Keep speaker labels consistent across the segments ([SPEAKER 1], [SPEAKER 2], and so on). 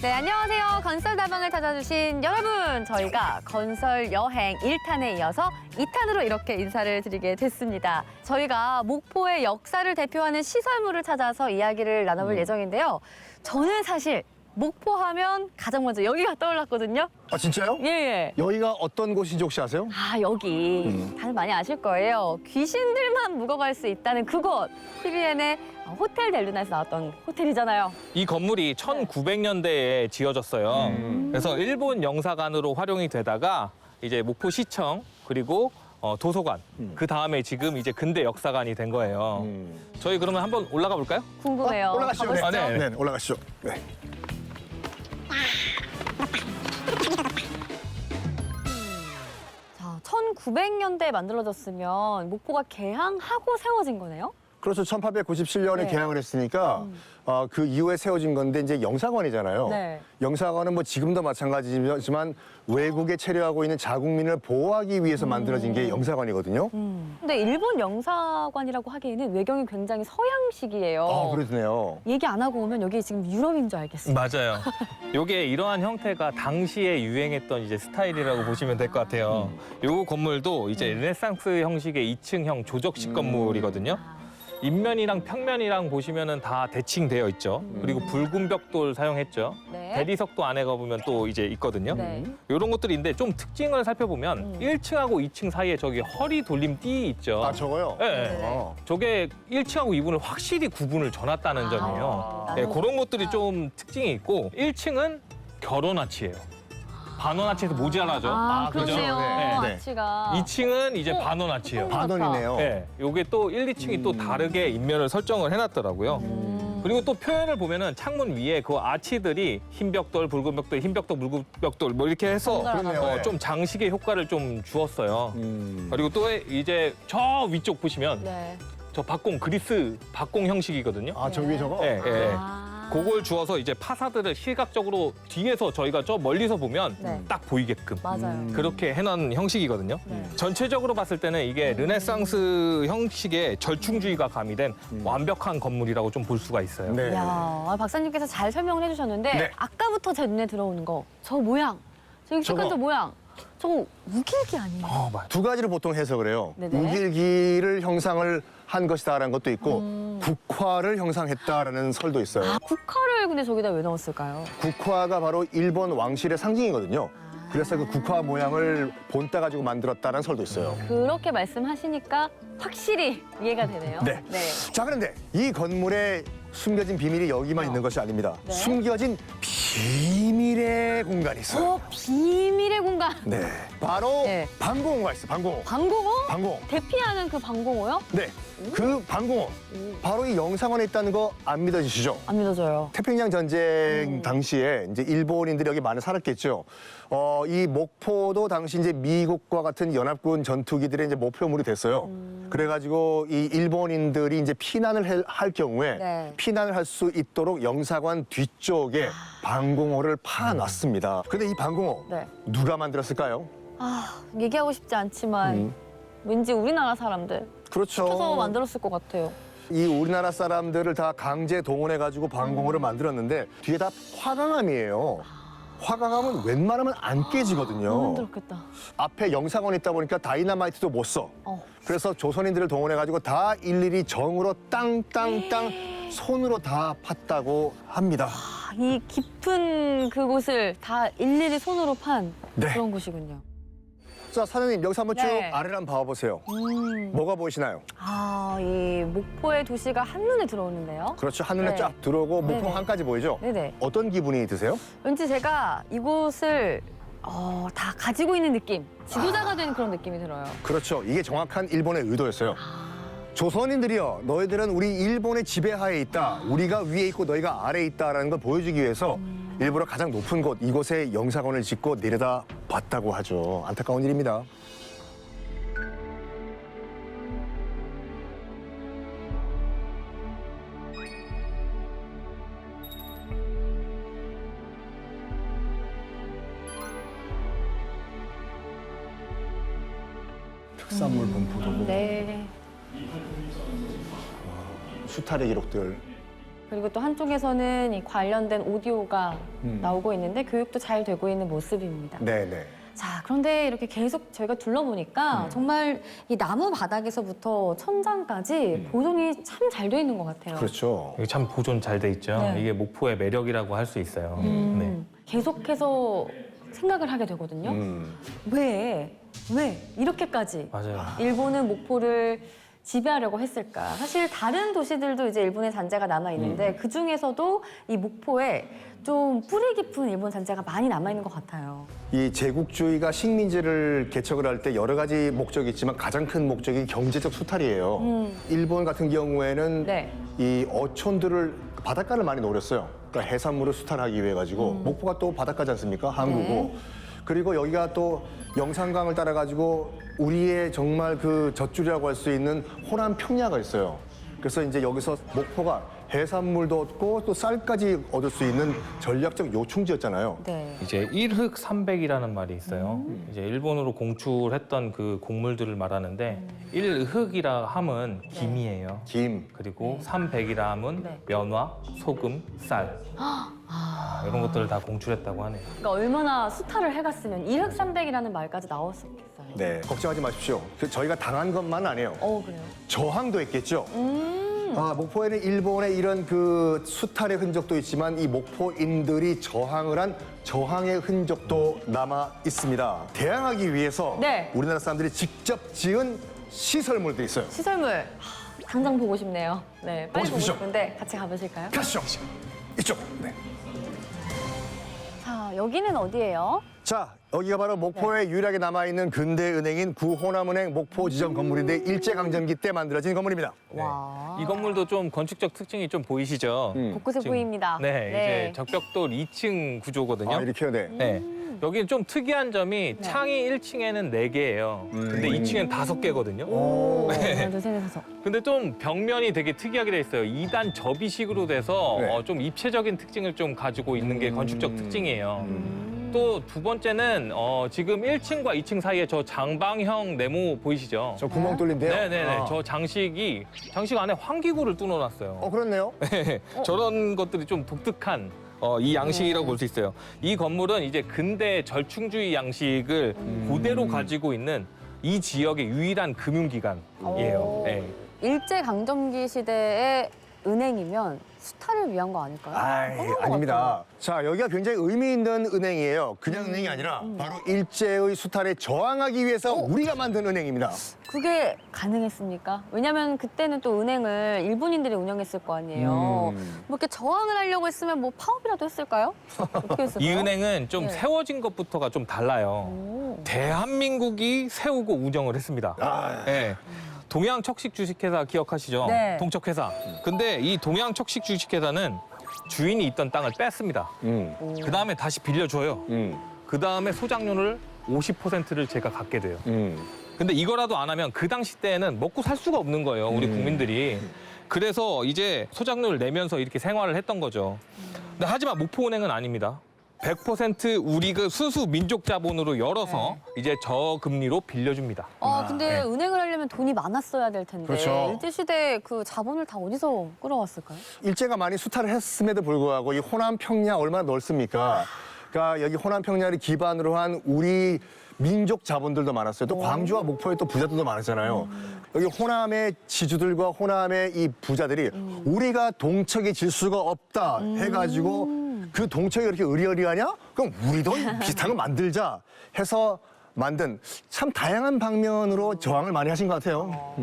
[SPEAKER 1] 네, 안녕하세요. 건설 다방을 찾아주신 여러분. 저희가 건설 여행 1탄에 이어서 2탄으로 이렇게 인사를 드리게 됐습니다. 저희가 목포의 역사를 대표하는 시설물을 찾아서 이야기를 나눠볼 예정인데요. 저는 사실 목포 하면 가장 먼저 여기가 떠올랐거든요.
[SPEAKER 2] 아, 진짜요?
[SPEAKER 1] 예.
[SPEAKER 2] 여기가 어떤 곳인지 혹시 아세요?
[SPEAKER 1] 아, 여기 다들 많이 아실 거예요. 귀신들만 묵어갈 수 있다는 그곳. TVN의 호텔 델루나에서 나왔던 호텔이잖아요.
[SPEAKER 3] 이 건물이 1900년대에 지어졌어요. 그래서 일본 영사관으로 활용이 되다가 이제 목포시청 그리고 도서관 그 다음에 지금 이제 근대 역사관이 된 거예요. 저희 그러면 한번 올라가 볼까요?
[SPEAKER 1] 궁금해요.
[SPEAKER 2] 올라가시죠.
[SPEAKER 1] 가보시죠.
[SPEAKER 3] 네.
[SPEAKER 2] 네, 올라가시죠. 네.
[SPEAKER 1] 자, 1900년대에 만들어졌으면 목포가 개항하고 세워진 거네요?
[SPEAKER 2] 그렇죠. 1897년에
[SPEAKER 1] 네.
[SPEAKER 2] 개항을 했으니까 그 이후에 세워진 건데 이제 영사관이잖아요.
[SPEAKER 1] 네.
[SPEAKER 2] 영사관은 뭐 지금도 마찬가지지만 외국에 체류하고 있는 자국민을 보호하기 위해서 만들어진 게 영사관이거든요.
[SPEAKER 1] 근데 일본 영사관이라고 하기에는 외경이 굉장히 서양식이에요.
[SPEAKER 2] 아, 그렇네요.
[SPEAKER 1] 얘기 안 하고 오면 여기 지금 유럽인 줄 알겠어요.
[SPEAKER 3] 맞아요. 요게 이러한 형태가 당시에 유행했던 이제 스타일이라고 보시면 될 것 같아요. 요 건물도 이제 르네상스 형식의 2층형 조적식 건물이거든요. 인면이랑 평면이랑 보시면은 다 대칭되어 있죠. 그리고 붉은 벽돌 사용했죠.
[SPEAKER 1] 네.
[SPEAKER 3] 대리석도 안에 가보면 또 이제 있거든요.
[SPEAKER 1] 네.
[SPEAKER 3] 이런 것들인데 좀 특징을 살펴보면 1층하고 2층 사이에 저기 허리 돌림 띠 있죠.
[SPEAKER 2] 아, 저거요?
[SPEAKER 3] 네.
[SPEAKER 2] 어.
[SPEAKER 3] 저게 1층하고 2층을 확실히 구분을 줘놨다는 점이에요. 네, 그런 것들이 좀 특징이 있고 1층은 결혼아치예요. 반원아치에서 모자라죠.
[SPEAKER 2] 그렇죠.
[SPEAKER 1] 그렇네요.
[SPEAKER 2] 네. 네.
[SPEAKER 1] 아치가.
[SPEAKER 3] 2층은 이제 반원아치예요.
[SPEAKER 2] 반원이네요.
[SPEAKER 3] 네, 요게 또 1, 2층이 또 다르게 인면을 설정을 해놨더라고요. 그리고 또 표현을 보면은 창문 위에 그 아치들이 흰 벽돌, 붉은 벽돌, 흰 벽돌, 붉은 벽돌 뭐 이렇게 해서
[SPEAKER 2] 그렇네요. 네.
[SPEAKER 3] 좀 장식의 효과를 좀 주었어요.
[SPEAKER 2] 음.
[SPEAKER 3] 그리고 또 이제 저 위쪽 보시면
[SPEAKER 1] 네.
[SPEAKER 3] 저 박공 그리스 박공 형식이거든요.
[SPEAKER 2] 아, 저 위에 저거?
[SPEAKER 3] 네, 네.
[SPEAKER 1] 아.
[SPEAKER 3] 그걸 주어서 이제 파사드를 시각적으로 뒤에서 저희가 저 멀리서 보면
[SPEAKER 1] 네.
[SPEAKER 3] 딱 보이게끔
[SPEAKER 1] 맞아요.
[SPEAKER 3] 그렇게 해놓은 형식이거든요.
[SPEAKER 1] 네.
[SPEAKER 3] 전체적으로 봤을 때는 이게 르네상스 형식의 절충주의가 가미된 완벽한 건물이라고 좀 볼 수가 있어요.
[SPEAKER 2] 네.
[SPEAKER 1] 이야, 박사님께서 잘 설명을 해주셨는데
[SPEAKER 2] 네.
[SPEAKER 1] 아까부터 제 눈에 들어오는 거, 저 모양, 저 익숙한
[SPEAKER 2] 저거.
[SPEAKER 1] 저 모양, 저거 우길기 아니에요?
[SPEAKER 3] 맞아요.
[SPEAKER 2] 두 가지를 보통 해석을 해요.
[SPEAKER 1] 네네.
[SPEAKER 2] 우길기를 형상을 한 것이다라는 것도 있고 국화를 형상했다라는 설도 있어요.
[SPEAKER 1] 아, 국화를 근데 저기다 왜 넣었을까요?
[SPEAKER 2] 국화가 바로 일본 왕실의 상징이거든요. 그래서 그 국화 모양을 본따 가지고 만들었다는 설도 있어요.
[SPEAKER 1] 그렇게 말씀하시니까 확실히 이해가 되네요.
[SPEAKER 2] 네. 자, 그런데 이 건물에 숨겨진 비밀이 여기만 있는 것이 아닙니다.
[SPEAKER 1] 네.
[SPEAKER 2] 숨겨진 비밀의 공간이 있어요.
[SPEAKER 1] 비밀의 공간.
[SPEAKER 2] 네. 바로
[SPEAKER 1] 네.
[SPEAKER 2] 방공호가 있어요. 방공호.
[SPEAKER 1] 방공호?
[SPEAKER 2] 방공호.
[SPEAKER 1] 대피하는 그 방공호요?
[SPEAKER 2] 네. 그 방공호. 바로 이 영상원에 있다는 거 안 믿어지시죠?
[SPEAKER 1] 안 믿어져요.
[SPEAKER 2] 태평양 전쟁 당시에 이제 일본인들이 여기 많이 살았겠죠. 이 목포도 당시 이제 미국과 같은 연합군 전투기들의 이제 목표물이 됐어요. 그래가지고 이 일본인들이 이제 피난을 할 경우에
[SPEAKER 1] 네.
[SPEAKER 2] 피난을 할 수 있도록 영사관 뒤쪽에 방공호를 파놨습니다. 근데 이 방공호
[SPEAKER 1] 네.
[SPEAKER 2] 누가 만들었을까요?
[SPEAKER 1] 아, 얘기하고 싶지 않지만 왠지 우리나라 사람들
[SPEAKER 2] 그렇죠.
[SPEAKER 1] 쳐서 만들었을 것 같아요.
[SPEAKER 2] 이 우리나라 사람들을 다 강제 동원해가지고 방공호를 만들었는데 뒤에 다 화강암이에요. 화강암은 웬만하면 안
[SPEAKER 1] 너무
[SPEAKER 2] 깨지거든요.
[SPEAKER 1] 힘들었겠다.
[SPEAKER 2] 앞에 영상원이 있다 보니까 다이너마이트도 못 써.
[SPEAKER 1] 어.
[SPEAKER 2] 그래서 조선인들을 동원해가지고 다 일일이 정으로 땅땅땅 손으로 다 팠다고 합니다.
[SPEAKER 1] 아, 이 깊은 그곳을 다 일일이 손으로 판
[SPEAKER 2] 네.
[SPEAKER 1] 그런 곳이군요.
[SPEAKER 2] 자, 사장님 여기서 한번 쭉
[SPEAKER 1] 네.
[SPEAKER 2] 아래를 한번 봐보세요. 뭐가 보이시나요?
[SPEAKER 1] 아, 이 목포의 도시가 한눈에 들어오는데요.
[SPEAKER 2] 그렇죠. 한눈에
[SPEAKER 1] 네.
[SPEAKER 2] 쫙 들어오고 목포
[SPEAKER 1] 네네.
[SPEAKER 2] 한까지 보이죠?
[SPEAKER 1] 네네.
[SPEAKER 2] 어떤 기분이 드세요?
[SPEAKER 1] 왠지 제가 이곳을 다 가지고 있는 느낌, 지도자가 된 그런 느낌이 들어요.
[SPEAKER 2] 그렇죠. 이게 정확한 일본의 의도였어요. 조선인들이여, 너희들은 우리 일본의 지배하에 있다. 우리가 위에 있고 너희가 아래에 있다라는 걸 보여주기 위해서 일부러 가장 높은 곳, 이곳에 영사관을 짓고 내려다 봤다고 하죠. 안타까운 일입니다. 특산물 분포도
[SPEAKER 1] 네.
[SPEAKER 2] 수탈의 기록들.
[SPEAKER 1] 그리고 또 한쪽에서는 이 관련된 오디오가
[SPEAKER 2] 음.
[SPEAKER 1] 나오고 있는데 교육도 잘 되고 있는 모습입니다.
[SPEAKER 2] 네네.
[SPEAKER 1] 자, 그런데 이렇게 계속 저희가 둘러보니까 정말 이 나무 바닥에서부터 천장까지 보존이 참 잘 돼 있는 것 같아요.
[SPEAKER 2] 그렇죠.
[SPEAKER 3] 이게 참 보존 잘 돼 있죠.
[SPEAKER 1] 네.
[SPEAKER 3] 이게 목포의 매력이라고 할 수 있어요. 네.
[SPEAKER 1] 계속해서 생각을 하게 되거든요. 왜 이렇게까지
[SPEAKER 3] 맞아요.
[SPEAKER 1] 일본은 목포를 지배하려고 했을까? 사실 다른 도시들도 이제 일본의 잔재가 남아 있는데 그 중에서도 이 목포에 좀 뿌리 깊은 일본 잔재가 많이 남아 있는 것 같아요.
[SPEAKER 2] 이 제국주의가 식민지를 개척을 할 때 여러 가지 목적이 있지만 가장 큰 목적이 경제적 수탈이에요. 일본 같은 경우에는
[SPEAKER 1] 네.
[SPEAKER 2] 이 어촌들을 바닷가를 많이 노렸어요. 그러니까 해산물을 수탈하기 위해 가지고 목포가 또 바닷가지 않습니까? 항구고.
[SPEAKER 1] 네.
[SPEAKER 2] 그리고 여기가 또 영산강을 따라 가지고 우리의 정말 그 젖줄이라고 할 수 있는 호남 평야가 있어요. 그래서 이제 여기서 목포가 해산물도 얻고 또 쌀까지 얻을 수 있는 전략적 요충지였잖아요.
[SPEAKER 1] 네.
[SPEAKER 3] 이제 일흑 삼백이라는 말이 있어요. 이제 일본으로 공출했던 그 곡물들을 말하는데 일흑이라 함은 김이에요.
[SPEAKER 2] 김.
[SPEAKER 3] 그리고 삼백이라 함은
[SPEAKER 1] 네.
[SPEAKER 3] 면화, 소금, 쌀 이런 것들을 다 공출했다고 하네요.
[SPEAKER 1] 그러니까 얼마나 수탈을 해갔으면 일흑삼백이라는 말까지 나왔었겠어요.
[SPEAKER 2] 네, 걱정하지 마십시오. 저희가 당한 것만 아니에요.
[SPEAKER 1] 그래요?
[SPEAKER 2] 저항도 했겠죠. 목포에는 일본의 이런 그 수탈의 흔적도 있지만 이 목포인들이 저항을 한 저항의 흔적도 남아 있습니다. 대항하기 위해서
[SPEAKER 1] 네.
[SPEAKER 2] 우리나라 사람들이 직접 지은 시설물도 있어요.
[SPEAKER 1] 시설물 당장 보고 싶네요. 네, 빨리 보고
[SPEAKER 2] 싶으시죠?
[SPEAKER 1] 싶은데 같이 가보실까요?
[SPEAKER 2] 가시죠. 이쪽. 네.
[SPEAKER 1] 자, 여기는 어디예요?
[SPEAKER 2] 자, 여기가 바로 목포에 유일하게 남아있는 근대 은행인 구호남은행 목포 지점 건물인데 일제강점기 때 만들어진 건물입니다.
[SPEAKER 1] 와.
[SPEAKER 3] 이 건물도 좀 건축적 특징이 좀 보이시죠?
[SPEAKER 1] 곳곳에
[SPEAKER 3] 지금.
[SPEAKER 1] 보입니다.
[SPEAKER 3] 네, 이제 적벽돌 2층 구조거든요.
[SPEAKER 2] 아, 이렇게요, 네.
[SPEAKER 3] 네. 여기는 좀 특이한 점이 창이 1층에는 4개예요. 근데 2층에는 5개거든요.
[SPEAKER 1] 하나, 둘, 셋, 넷, 다섯.
[SPEAKER 3] 근데 좀 벽면이 되게 특이하게 돼 있어요. 2단 접이식으로 돼서
[SPEAKER 2] 네.
[SPEAKER 3] 좀 입체적인 특징을 좀 가지고 있는 게 건축적 특징이에요. 또 두 번째는 지금 1층과 2층 사이에 저 장방형 네모 보이시죠?
[SPEAKER 2] 저 구멍 뚫린데요?
[SPEAKER 3] 네네네.
[SPEAKER 2] 아.
[SPEAKER 3] 저 장식 안에 환기구를 뚫어놨어요.
[SPEAKER 2] 그렇네요.
[SPEAKER 3] 저런 것들이 좀 독특한 이 양식이라고 볼 수 있어요. 이 건물은 이제 근대 절충주의 양식을 그대로 가지고 있는 이 지역의 유일한 금융기관이에요.
[SPEAKER 1] 오.
[SPEAKER 3] 네.
[SPEAKER 1] 일제강점기 시대의 은행이면 수탈을 위한 거 아닐까요?
[SPEAKER 2] 아닙니다. 자, 여기가 굉장히 의미 있는 은행이에요. 그냥 은행이 아니라 바로 일제의 수탈에 저항하기 위해서 우리가 만든 은행입니다.
[SPEAKER 1] 그게 가능했습니까? 왜냐면 그때는 또 은행을 일본인들이 운영했을 거 아니에요. 뭐 이렇게 저항을 하려고 했으면 뭐 파업이라도 했을까요? 어떻게 했을까요?
[SPEAKER 3] 이 은행은 좀
[SPEAKER 1] 네.
[SPEAKER 3] 세워진 것부터가 좀 달라요.
[SPEAKER 1] 오.
[SPEAKER 3] 대한민국이 세우고 운영을 했습니다. 네. 동양척식 주식회사 기억하시죠?
[SPEAKER 1] 네.
[SPEAKER 3] 동척회사. 근데 이 동양척식 주식회사는 주인이 있던 땅을 뺐습니다. 그 다음에 다시 빌려줘요. 그 다음에 소장료를 50%를 제가 갖게 돼요. 근데 이거라도 안 하면 그 당시 때에는 먹고 살 수가 없는 거예요, 우리 국민들이. 그래서 이제 소장료를 내면서 이렇게 생활을 했던 거죠. 근데 하지만 목포은행은 아닙니다. 100% 우리 그 순수 민족 자본으로 열어서 이제 저금리로 빌려줍니다.
[SPEAKER 1] 근데
[SPEAKER 3] 네.
[SPEAKER 1] 은행을 하려면 돈이 많았어야 될 텐데
[SPEAKER 2] 그렇죠.
[SPEAKER 1] 일제시대 그 자본을 다 어디서 끌어왔을까요?
[SPEAKER 2] 일제가 많이 수탈을 했음에도 불구하고 이 호남 평야 얼마나 넓습니까? 그러니까 여기 호남 평야를 기반으로 한 우리 민족 자본들도 많았어요. 또 광주와 목포에 또 부자들도 많았잖아요. 여기 호남의 지주들과 호남의 이 부자들이 우리가 동척이 질 수가 없다 해가지고 그 동척이 그렇게 의리의리하냐? 그럼 우리도 비슷한 거 만들자 해서 만든 참 다양한 방면으로 저항을 많이 하신 것 같아요.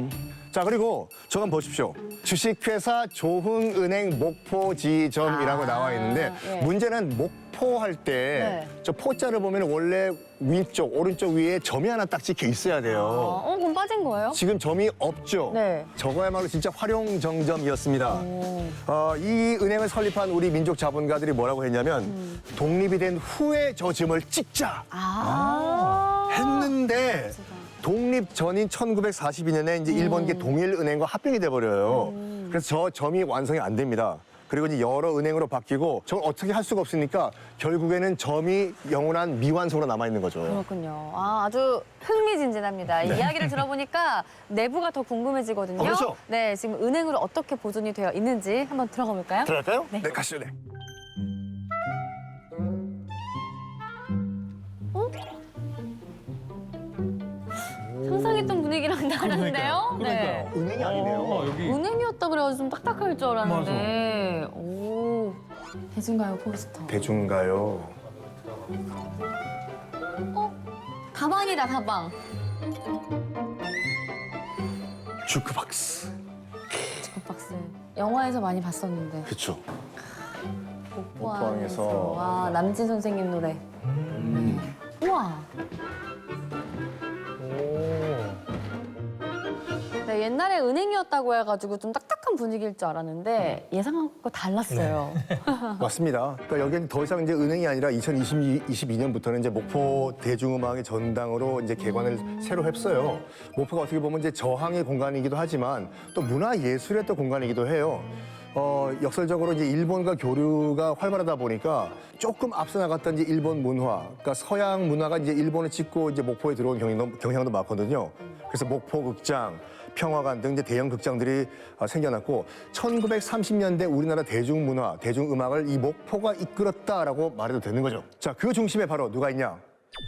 [SPEAKER 2] 자, 그리고 저건 보십시오. 주식회사 조흥은행 목포지점이라고 나와 있는데
[SPEAKER 1] 예.
[SPEAKER 2] 문제는 목포 할 때 저 포자를 보면 원래 위쪽, 오른쪽 위에 점이 하나 딱 찍혀 있어야 돼요.
[SPEAKER 1] 그럼 빠진 거예요?
[SPEAKER 2] 지금 점이 없죠.
[SPEAKER 1] 네.
[SPEAKER 2] 저거야말로 진짜 활용정점이었습니다. 이 은행을 설립한 우리 민족 자본가들이 뭐라고 했냐면 독립이 된 후에 저 점을 찍자 했는데 독립 전인 1942년에 이제 일본계 동일은행과 합병이 돼버려요. 그래서 저 점이 완성이 안 됩니다. 그리고 이제 여러 은행으로 바뀌고 저걸 어떻게 할 수가 없으니까 결국에는 점이 영원한 미완성으로 남아있는 거죠.
[SPEAKER 1] 그렇군요. 아주 흥미진진합니다. 이 이야기를 들어보니까 내부가 더 궁금해지거든요.
[SPEAKER 2] 그렇죠.
[SPEAKER 1] 네, 지금 은행으로 어떻게 보존이 되어 있는지 한번 들어가 볼까요?
[SPEAKER 2] 들어갈까요?
[SPEAKER 1] 네.
[SPEAKER 2] 네, 가시죠. 네.
[SPEAKER 1] 상상했던 분위기랑 다른데요? 네.
[SPEAKER 2] 은행이 아니네요.
[SPEAKER 3] 여기
[SPEAKER 1] 은행이었다 그래가지고 좀 딱딱할 줄 알았는데. 오, 대중가요 포스터.
[SPEAKER 2] 대중가요.
[SPEAKER 1] 가방이다, 가방.
[SPEAKER 2] 주크박스.
[SPEAKER 1] 주크박스. 영화에서 많이 봤었는데.
[SPEAKER 2] 그렇죠.
[SPEAKER 1] 목포항에서.
[SPEAKER 2] 목포항에서.
[SPEAKER 1] 와, 남진 선생님 노래. 우와. 네, 옛날에 은행이었다고 해가지고 좀 딱딱한 분위기일 줄 알았는데 예상한 것과 달랐어요.
[SPEAKER 2] 맞습니다. 그러니까 여기는 더 이상 이제 은행이 아니라 2022년부터는 이제 목포 대중음악의 전당으로 이제 개관을 새로 했어요. 목포가 어떻게 보면 이제 저항의 공간이기도 하지만 또 문화 예술의 또 공간이기도 해요. 역설적으로 이제 일본과 교류가 활발하다 보니까 조금 앞서 나갔던 이제 일본 문화, 그러니까 서양 문화가 이제 일본을 찍고 이제 목포에 들어온 경향도 많거든요. 그래서 목포 극장, 평화관 등 이제 대형 극장들이 생겨났고 1930년대 우리나라 대중문화, 대중음악을 이 목포가 이끌었다라고 말해도 되는 거죠. 자, 그 중심에 바로 누가 있냐?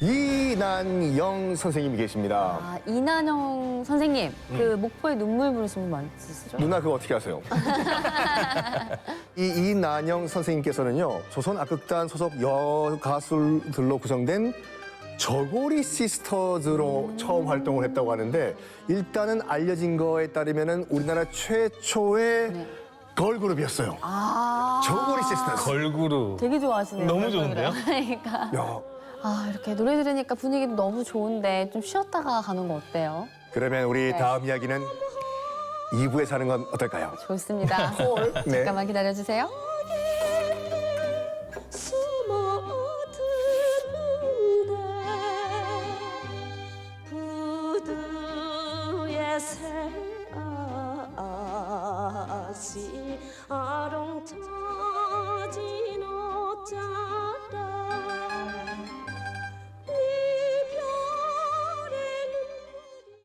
[SPEAKER 2] 이난영 선생님이 계십니다.
[SPEAKER 1] 아, 이난영 선생님, 그 목포에 눈물 부르신 분 많으시죠?
[SPEAKER 2] 누나 그거 어떻게 아세요? 이난영 선생님께서는요, 조선 악극단 소속 여가수들로 구성된 저고리 시스터즈로 처음 활동을 했다고 하는데, 일단은 알려진 거에 따르면은 우리나라 최초의
[SPEAKER 1] 네.
[SPEAKER 2] 걸그룹이었어요.
[SPEAKER 1] 아,
[SPEAKER 2] 저고리 시스터즈.
[SPEAKER 3] 걸그룹.
[SPEAKER 1] 되게 좋아하시네요.
[SPEAKER 3] 너무 좋은데요?
[SPEAKER 1] 그러니까.
[SPEAKER 2] 야,
[SPEAKER 1] 이렇게 노래 들으니까 분위기도 너무 좋은데 좀 쉬었다가 가는 거 어때요?
[SPEAKER 2] 그러면 우리
[SPEAKER 1] 네.
[SPEAKER 2] 다음 이야기는 2부에 사는 건 어떨까요?
[SPEAKER 1] 좋습니다.
[SPEAKER 2] 네.
[SPEAKER 1] 잠깐만 기다려주세요.